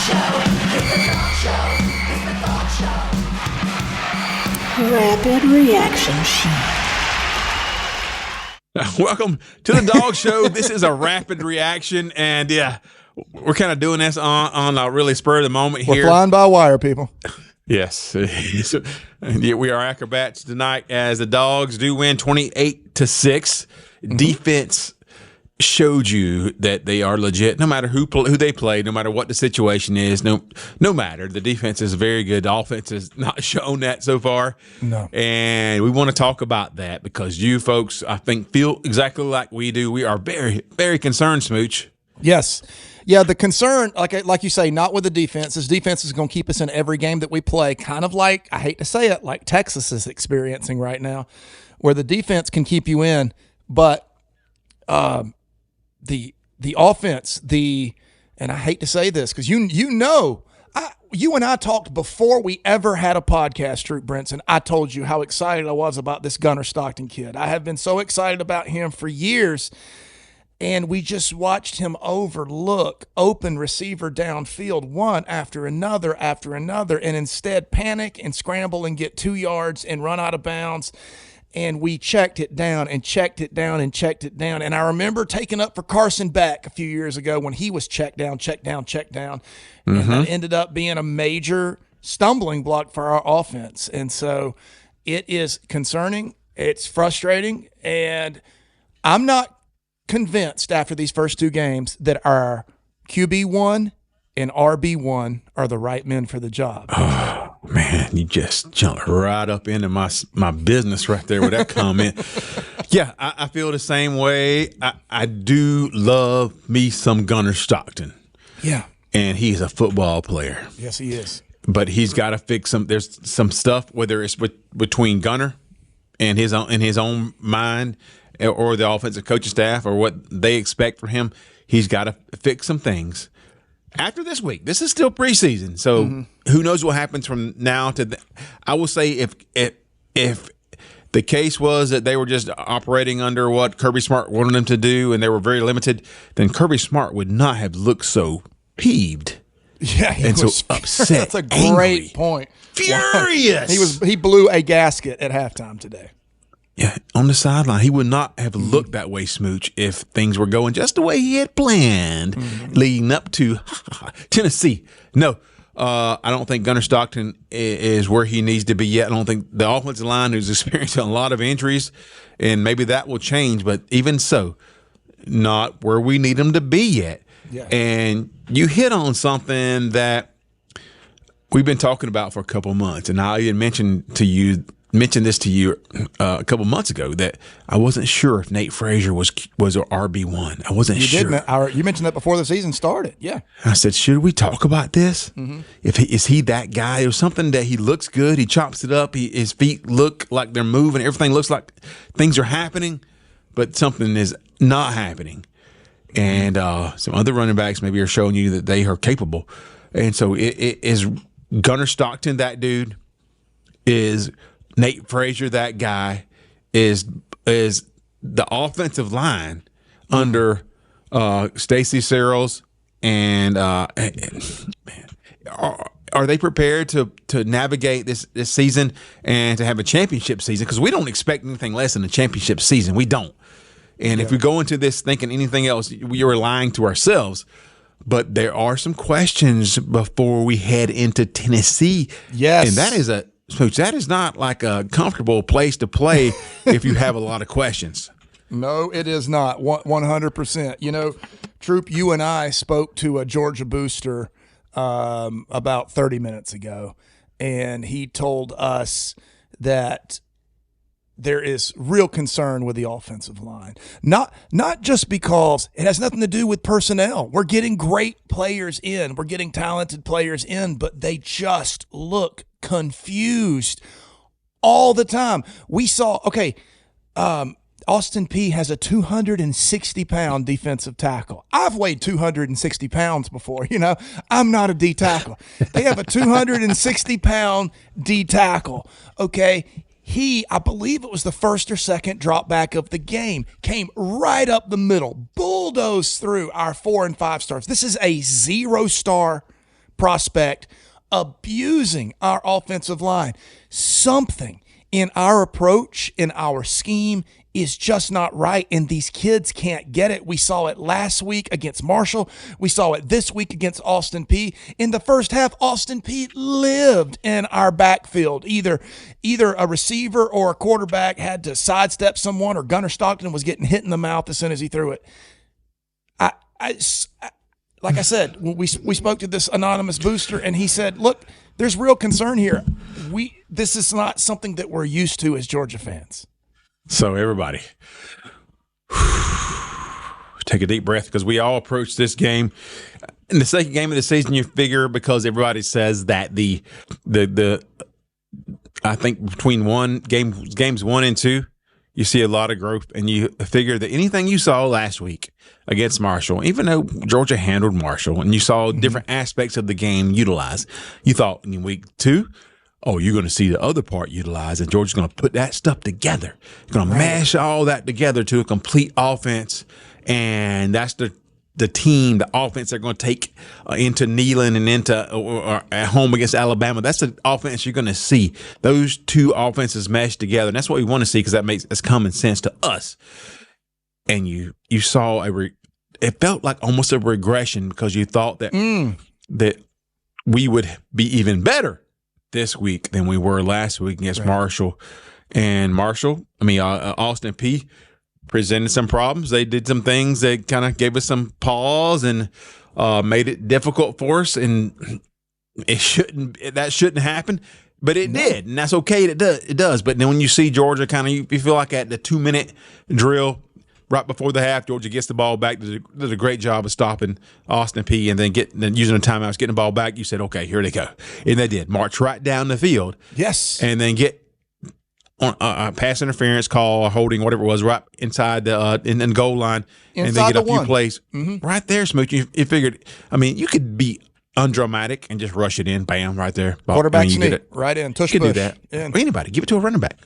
Rapid Reaction Show. Welcome to the Dog Show. This is a rapid reaction, and yeah, we're kind of doing this on a really spur of the moment here. We're flying by wire, people. Yes. Yeah, we are acrobats tonight as the Dogs do win 28-6. Mm-hmm. Defense showed you that they are legit, no matter who they play, no matter what the situation is, no matter. The defense is very good. The offense has not shown that so far. No. And we want to talk about that because you folks, I think, feel exactly like we do. We are very, very concerned, Smooch. Yes. Yeah, the concern, like you say, not with the defense. This defense is going to keep us in every game that we play, kind of like, I hate to say it, like Texas is experiencing right now, where the defense can keep you in, but the offense, and I hate to say this because you and I talked before we ever had a podcast, Troop Brinson. I told you how excited I was about this Gunner Stockton kid. I have been so excited about him for years. And we just watched him overlook open receiver downfield one after another, and instead panic and scramble and get 2 yards and run out of bounds. And we checked it down and checked it down and checked it down. And I remember taking up for Carson Beck a few years ago when he was checked down. Mm-hmm. And that ended up being a major stumbling block for our offense. And so it is concerning. It's frustrating. And I'm not convinced after these first 2 games that our QB1 and RB1 are the right men for the job. Oh, man, you just jumped right up into my business right there with that comment. Yeah, I feel the same way. I do love me some Gunner Stockton. Yeah. And he's a football player. Yes, he is. But he's got to fix there's some stuff, whether it's between Gunner and his own mind or the offensive coaching staff or what they expect from him. He's got to fix some things. After this week, this is still preseason, so who knows what happens from now to I will say if the case was that they were just operating under what Kirby Smart wanted them to do and they were very limited, then Kirby Smart would not have looked so peeved. Yeah, and so upset. That's a great angry, point. Furious. He blew a gasket at halftime today. Yeah, on the sideline, he would not have looked that way, Smooch, if things were going just the way he had planned leading up to Tennessee. No, I don't think Gunner Stockton is where he needs to be yet. I don't think the offensive line is experiencing a lot of injuries, and maybe that will change. But even so, not where we need him to be yet. Yeah. And you hit on something that we've been talking about for a couple of months, and I even mentioned this to you a couple months ago that I wasn't sure if Nate Frazier was an RB1. I wasn't sure. You mentioned that before the season started. Yeah. I said, should we talk about this? Mm-hmm. Is he that guy? It was something that he looks good. He chops it up. His feet look like they're moving. Everything looks like things are happening, but something is not happening. And some other running backs maybe are showing you that they are capable. And so it is Gunner Stockton that dude? Is Nate Frazier that guy? Is the offensive line under Stacey Searles and are they prepared to navigate this season and to have a championship season? Because we don't expect anything less than a championship season. We don't. And if we go into this thinking anything else, we are lying to ourselves. But there are some questions before we head into Tennessee. Yes. And that is not like a comfortable place to play if you have a lot of questions. No, it is not. 100%. You know, Troop, you and I spoke to a Georgia booster about 30 minutes ago, and he told us that there is real concern with the offensive line. Not just because it has nothing to do with personnel. We're getting great players in. We're getting talented players in, but they just look confused all the time. We saw, Austin Peay has a 260-pound defensive tackle. I've weighed 260 pounds before, I'm not a D tackle. They have a 260-pound D tackle, okay? I believe it was the first or second drop back of the game, came right up the middle, bulldozed through our 4 and 5 stars. This is a 0-star prospect abusing our offensive line. Something in our approach, in our scheme, is just not right, and these kids can't get it. We saw it last week against Marshall. We saw it this week against Austin Peay. In the first half, Austin Peay lived in our backfield. Either a receiver or a quarterback had to sidestep someone, or Gunner Stockton was getting hit in the mouth as soon as he threw it. Like I said, we spoke to this anonymous booster, and he said, look, there's real concern here. This is not something that we're used to as Georgia fans. So everybody, take a deep breath, because we all approach this game. In the second game of the season, you figure, because everybody says that the I think between games 1 and 2, you see a lot of growth, and you figure that anything you saw last week against Marshall, even though Georgia handled Marshall, and you saw different aspects of the game utilized, you thought in week 2, oh, you're going to see the other part utilized, and Georgia's going to put that stuff together. You're going to mash all that together to a complete offense, and that's the team, the offense they're going to take into Neyland and into or at home against Alabama. That's the offense you're going to see. Those two offenses meshed together, and that's what we want to see, because that's common sense to us. And you saw it felt like almost a regression, because you thought that that we would be even better this week than we were last week against Marshall. And Austin Peay presented some problems. They did some things that kind of gave us some pause and made it difficult for us. And that shouldn't happen, but it did, and that's okay. It does. But then when you see Georgia, you feel like at the 2-minute drill right before the half, Georgia gets the ball back, did a great job of stopping Austin Peay, and then using the timeouts, getting the ball back. You said, okay, here they go. And they did. March right down the field. Yes. And then get on a pass interference call, holding, whatever it was, right inside the in goal line. And then get a few plays. Right there, Smooch. You figured, you could be undramatic and just rush it in, bam, right there. Quarterback sneak, right in, tush push. You push. can do that. Anybody, give it to a running back.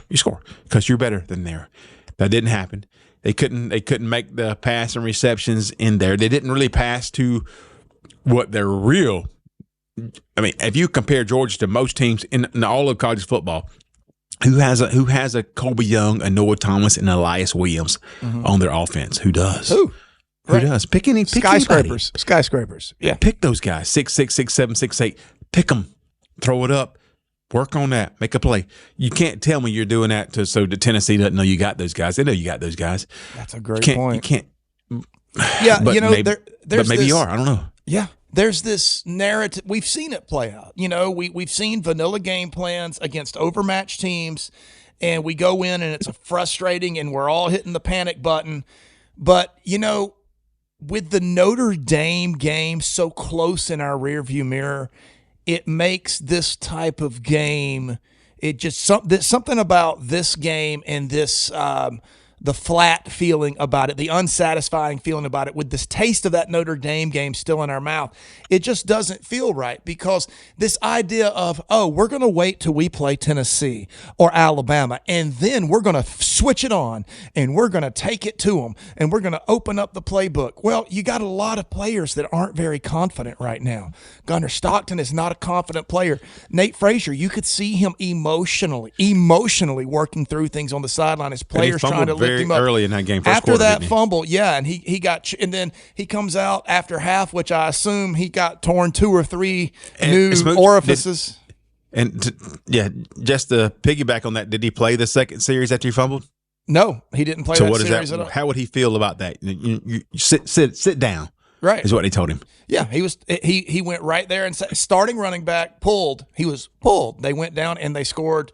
You score, because you're better than there. That didn't happen. They couldn't make the pass and receptions in there. They didn't really pass to what they're real. If you compare Georgia to most teams in all of college football, who has a Colby Young, a Noah Thomas, and Elias Williams on their offense? Who does? Who does? Pick skyscrapers. Skyscrapers. Yeah. Pick those guys. 6'6", 6'7", 6'8". Pick them. Throw it up. Work on that. Make a play. You can't tell me you're doing that so the Tennessee doesn't know you got those guys. They know you got those guys. That's a great point. You can't. Yeah, but there's but maybe you are. I don't know. Yeah. There's this narrative. We've seen it play out. We've seen vanilla game plans against overmatched teams, and we go in and it's frustrating, and we're all hitting the panic button. But, with the Notre Dame game so close in our rearview mirror, it makes this type of game, something about this game and this the flat feeling about it, the unsatisfying feeling about it, with this taste of that Notre Dame game still in our mouth, it just doesn't feel right, because this idea of, we're going to wait till we play Tennessee or Alabama, and then we're going to switch it on, and we're going to take it to them, and we're going to open up the playbook. Well, you got a lot of players that aren't very confident right now. Gunner Stockton is not a confident player. Nate Frazier, you could see him emotionally working through things on the sideline as players trying to lift him up early in that game. After that fumble, and he got, and then he comes out after half, which I assume he got torn 2 or 3 new orifices. Just to piggyback on that, did he play the second series after he fumbled? No, he didn't play that series at all. How would he feel about that? You sit down. Right, is what they told him. Yeah, he went right there, and starting running back pulled. He was pulled. They went down and they scored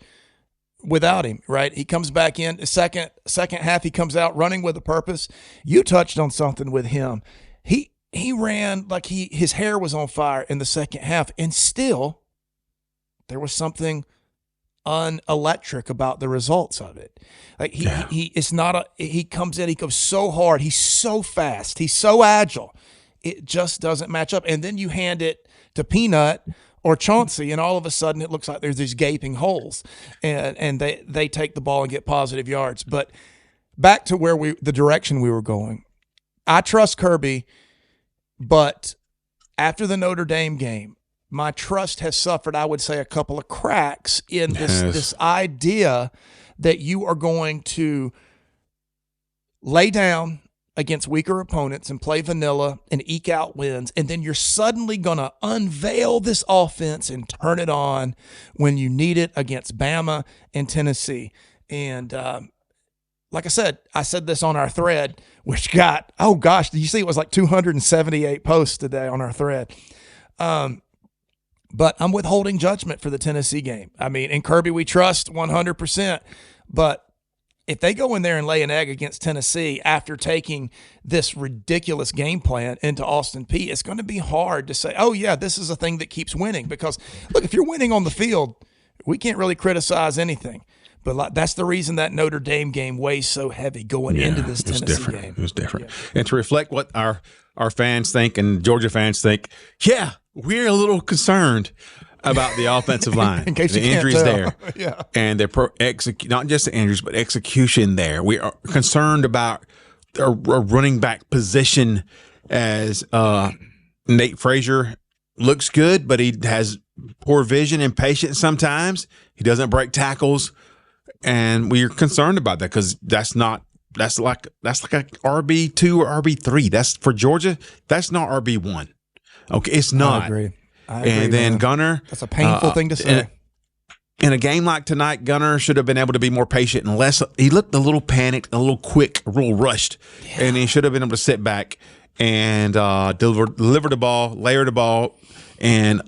without him. Right, he comes back in the second half. He comes out running with a purpose. You touched on something with him. He ran like his hair was on fire in the second half, and still there was something unelectric about the results of it. Like he comes in, he goes so hard, he's so fast, he's so agile. It just doesn't match up. And then you hand it to Peanut or Chauncey, and all of a sudden it looks like there's these gaping holes, and they take the ball and get positive yards. But back to the direction we were going. I trust Kirby, but after the Notre Dame game, my trust has suffered, I would say, a couple of cracks in this idea that you are going to lay down against weaker opponents and play vanilla and eke out wins, and then you're suddenly going to unveil this offense and turn it on when you need it against Bama and Tennessee. And like I said this on our thread, which got, oh gosh, did you see it was like 278 posts today on our thread? But I'm withholding judgment for the Tennessee game. I mean, in Kirby we trust 100%, but if they go in there and lay an egg against Tennessee after taking this ridiculous game plan into Austin Peay, it's going to be hard to say, oh, yeah, this is a thing that keeps winning. Because, look, if you're winning on the field, we can't really criticize anything. But that's the reason that Notre Dame game weighs so heavy going into this Tennessee game. It was different. Yeah. And to reflect what our fans think and Georgia fans think, yeah, we're a little concerned about the offensive line. In case the you injuries can't tell. there. Yeah. And their not just the injuries, but execution there. We are concerned about a running back position as Nate Frazier looks good, but he has poor vision and patience sometimes. He doesn't break tackles. And we're concerned about that because that's like a RB2 or RB3. That's for Georgia. That's not RB1. Okay, it's not. I agree, and then man. Gunner. That's a painful thing to say. In a game like tonight, Gunner should have been able to be more patient and less. He looked a little panicked, a little quick, a little rushed, and he should have been able to sit back and deliver the ball, layer the ball, and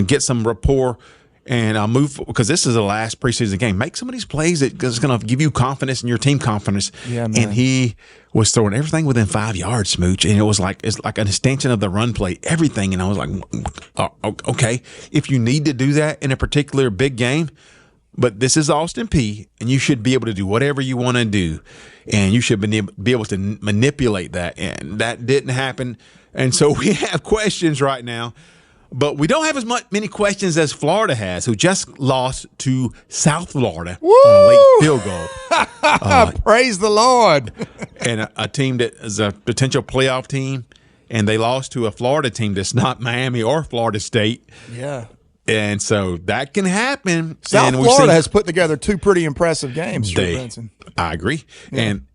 get some rapport and move, because this is the last preseason game. Make some of these plays that's going to give you confidence and your team confidence. Yeah, man. And he was throwing everything within 5 yards, Smooch, and it's like an extension of the run play, everything. And I was like, okay, if you need to do that in a particular big game, but this is Austin Peay, and you should be able to do whatever you want to do, and you should be able to manipulate that. And that didn't happen, and so we have questions right now. But we don't have as many questions as Florida has, who just lost to South Florida on a late field goal. Praise the Lord. And a team that is a potential playoff team, and they lost to a Florida team that's not Miami or Florida State. Yeah. And so that can happen. South Florida has put together two pretty impressive games, Drew Benson. I agree. Yeah. And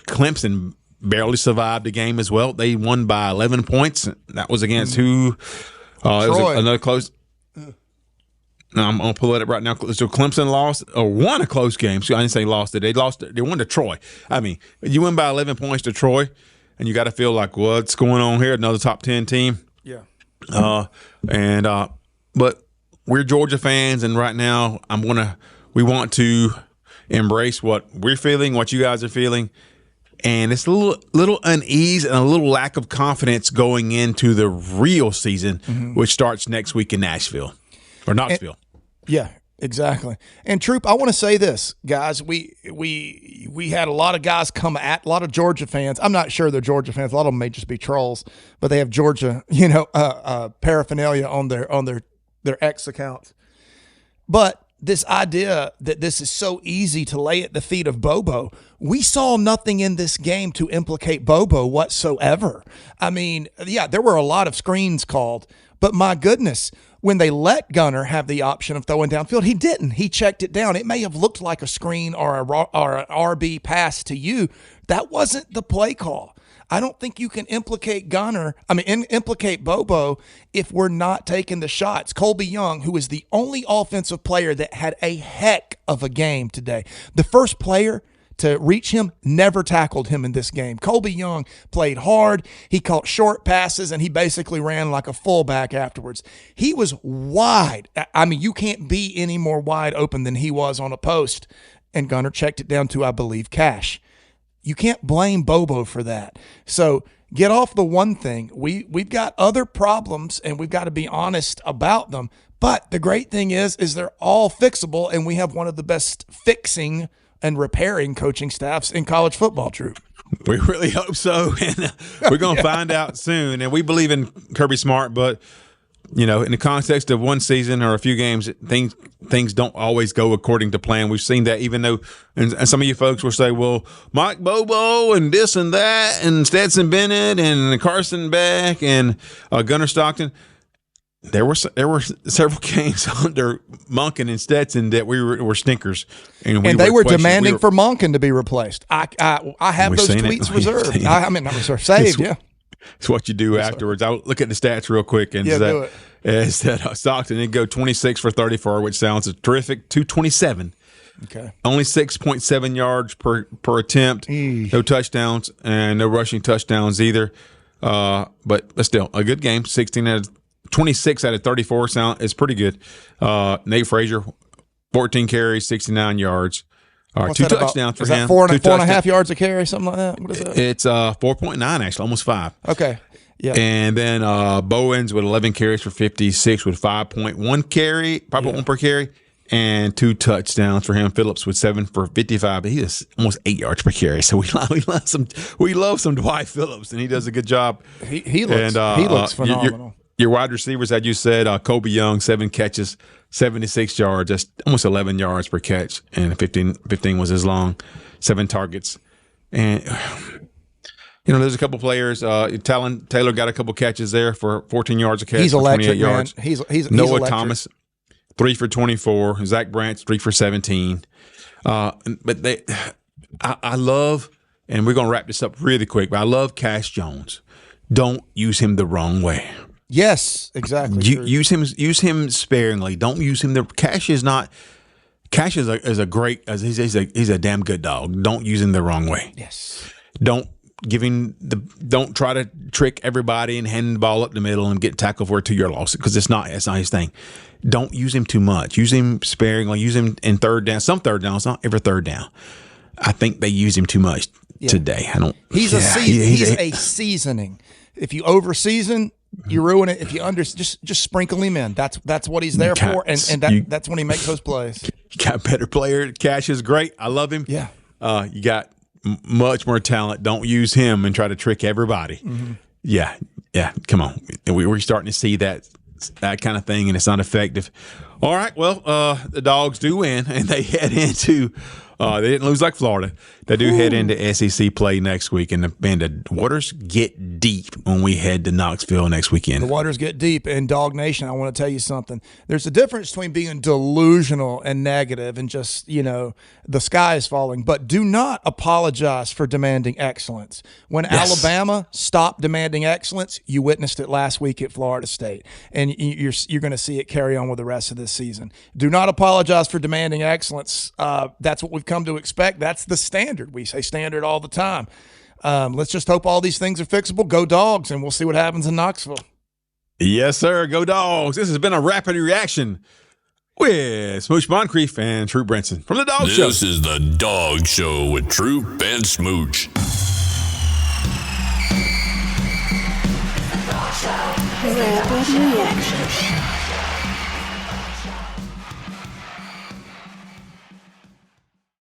Clemson barely survived the game as well. They won by 11 points. That was against who? It was another close. No, I'm going to pull it up right now. So Clemson lost or won a close game. So I didn't say lost it. They won to Troy. I mean, you win by 11 points to Troy, and you got to feel like, what's going on here? Another top 10 team. Yeah. But we're Georgia fans, and right now we want to embrace what we're feeling, what you guys are feeling. And it's a little unease and a little lack of confidence going into the real season, which starts next week in Nashville or Knoxville. Yeah, exactly. And Troop, I want to say this, guys. We had a lot of guys come at a lot of Georgia fans. I'm not sure they're Georgia fans. A lot of them may just be trolls, but they have Georgia, paraphernalia on their X accounts. But this idea that this is so easy to lay at the feet of Bobo, we saw nothing in this game to implicate Bobo whatsoever. I mean, yeah, there were a lot of screens called, but my goodness, when they let Gunner have the option of throwing downfield, he didn't. He checked it down. It may have looked like a screen or an RB pass to you. That wasn't the play call. I don't think you can implicate Bobo if we're not taking the shots. Colby Young, who is the only offensive player that had a heck of a game today. The first player to reach him never tackled him in this game. Colby Young played hard. He caught short passes, and he basically ran like a fullback afterwards. He was wide. I mean, you can't be any more wide open than he was on a post, and Gunner checked it down to, I believe, Cash. You can't blame Bobo for that. So get off the one thing. We've got other problems, and we've got to be honest about them. But the great thing is they're all fixable, and we have one of the best fixing and repairing coaching staffs in college football, Drew. We really hope so, and we're going to find out soon. And we believe in Kirby Smart, but in the context of one season or a few games, things don't always go according to plan. We've seen that, even though, and some of you folks will say, well, Mike Bobo and this and that and Stetson Bennett and Carson Beck and Gunner Stockton. There were several games under Monken and Stetson that were stinkers, and they were demanding for Monken to be replaced. I have those tweets reserved. I mean, not reserved, saved. Yeah, it's what you do afterwards. I'll look at the stats real quick, and do it. Is that Stockton did go 26 for 34, which sounds terrific. 227. Okay. Only 6.7 yards per attempt. No touchdowns and no rushing touchdowns either. But still a good game. 26 out of 34 is pretty good. Nate Frazier, 14 carries, 69 yards. Two touchdowns for him. Is that four and a half yards a carry, something like that? What is that? It's 4.9 actually, almost 5. Okay. Yeah. And then Bowens with 11 carries for 56 with 5.1 per carry, and 2 touchdowns for him. Phillips with 7 for 55, but he is almost 8 yards per carry. So we love some Dwight Phillips, and he does a good job. He looks phenomenal. Your wide receivers, as you said, Kobe Young, 7 catches, 76 yards. That's almost 11 yards per catch, and 15 was his long, 7 targets. And there's a couple players. Talon Taylor got a couple catches there for 14 yards a catch. He's for electric, 28 yards. Man. He's Noah electric. Thomas, 3 for 24. Zach Branch, 3 for 17. But I love, and we're gonna wrap this up really quick. But I love Cash Jones. Don't use him the wrong way. Yes, exactly. Use him sparingly. Don't use him. Cash is a great. He's a damn good dog. Don't use him the wrong way. Yes. Don't try to trick everybody and hand the ball up the middle and get tackled for a 2-yard loss, because that's not his thing. Don't use him too much. Use him sparingly. Use him in third down. Some third downs, not every third down. I think they use him too much today. I don't. He's a seasoning. If you over season, you ruin it. If you just sprinkle him in. That's what he's there for, and that's when he makes those plays. You got a better player. Cash is great. I love him. Yeah. You got much more talent. Don't use him and try to trick everybody. Mm-hmm. Yeah. Come on. We're starting to see that kind of thing, and it's not effective. All right. Well, the Dogs do win, and they head into. They didn't lose like Florida. They do head into SEC play next week, and the waters get deep when we head to Knoxville next weekend. The waters get deep. In Dog Nation, I want to tell you something. There's a difference between being delusional and negative and just, the sky is falling. But do not apologize for demanding excellence. When Alabama stopped demanding excellence, you witnessed it last week at Florida State, and you're going to see it carry on with the rest of this season. Do not apologize for demanding excellence. That's what we've come to expect. That's the standard. We say standard all the time. Let's just hope all these things are fixable. Go Dogs, and we'll see what happens in Knoxville. Yes, sir. Go Dogs. This has been a rapid reaction with Smooch Moncrief and Troop Brinson from the Dog Show. This is the Dog Show with Troop and Smooch. Rapid reaction.